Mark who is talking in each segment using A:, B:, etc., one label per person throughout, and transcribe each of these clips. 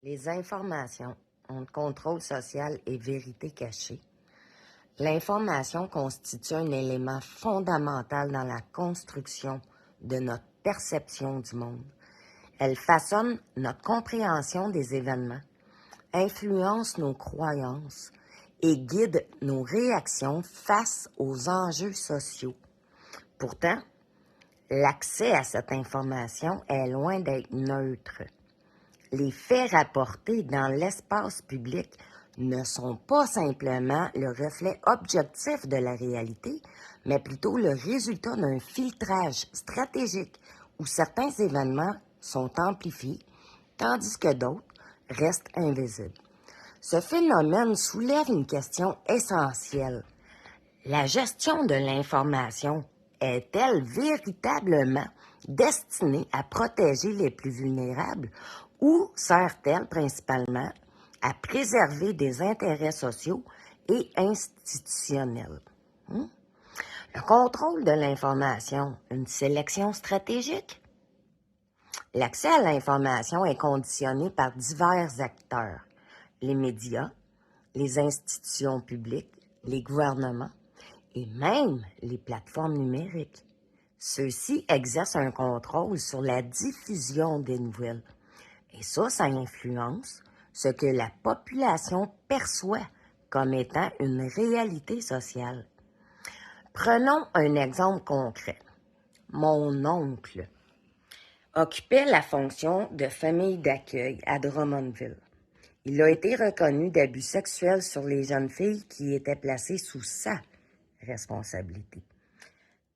A: Les informations entre contrôle social et vérité cachée. L'information constitue un élément fondamental dans la construction de notre perception du monde. Elle façonne notre compréhension des événements, influence nos croyances et guide nos réactions face aux enjeux sociaux. Pourtant, l'accès à cette information est loin d'être neutre. Les faits rapportés dans l'espace public ne sont pas simplement le reflet objectif de la réalité, mais plutôt le résultat d'un filtrage stratégique où certains événements sont amplifiés, tandis que d'autres restent invisibles. Ce phénomène soulève une question essentielle. La gestion de l'information est-elle véritablement destinée à protéger les plus vulnérables ou sert-elle principalement à préserver des intérêts sociaux et institutionnels? Le contrôle de l'information, une sélection stratégique? L'accès à l'information est conditionné par divers acteurs, les médias, les institutions publiques, les gouvernements et même les plateformes numériques. Ceux-ci exercent un contrôle sur la diffusion des nouvelles. Et ça influence ce que la population perçoit comme étant une réalité sociale. Prenons un exemple concret. Mon oncle occupait la fonction de famille d'accueil à Drummondville. Il a été reconnu d'abus sexuels sur les jeunes filles qui étaient placées sous sa responsabilité.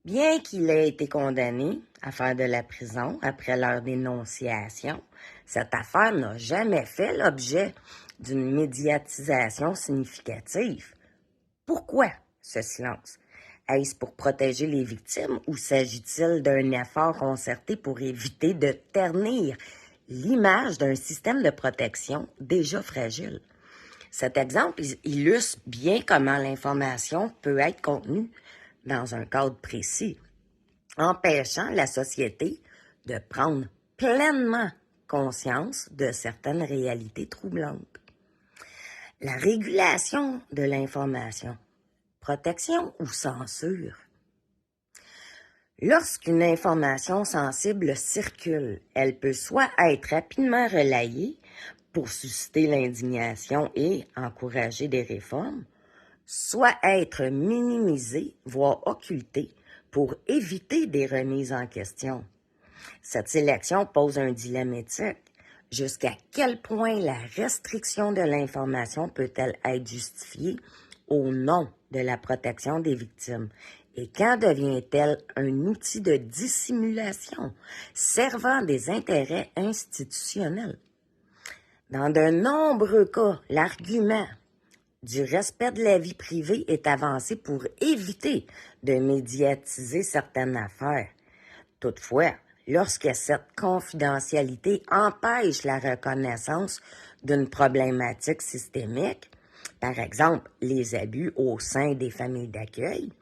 A: Bien qu'il ait été condamné à faire de la prison après leur dénonciation, cette affaire n'a jamais fait l'objet d'une médiatisation significative. Pourquoi ce silence? Est-ce pour protéger les victimes ou s'agit-il d'un effort concerté pour éviter de ternir l'image d'un système de protection déjà fragile? Cet exemple illustre bien comment l'information peut être contenue dans un cadre précis, empêchant la société de prendre pleinement conscience de certaines réalités troublantes. La régulation de l'information, protection ou censure? Lorsqu'une information sensible circule, elle peut soit être rapidement relayée pour susciter l'indignation et encourager des réformes, soit être minimisée, voire occultée, pour éviter des remises en question. Cette sélection pose un dilemme éthique. Jusqu'à quel point la restriction de l'information peut-elle être justifiée au nom de la protection des victimes? Et quand devient-elle un outil de dissimulation servant des intérêts institutionnels? Dans de nombreux cas, l'argument du respect de la vie privée est avancé pour éviter de médiatiser certaines affaires. Toutefois, lorsque cette confidentialité empêche la reconnaissance d'une problématique systémique, par exemple les abus au sein des familles d'accueil,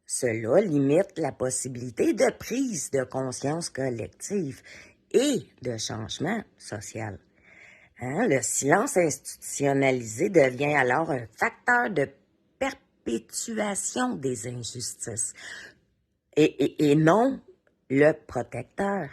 A: cela limite la possibilité de prise de conscience collective et de changement social. Le silence institutionnalisé devient alors un facteur de perpétuation des injustices et non le protecteur.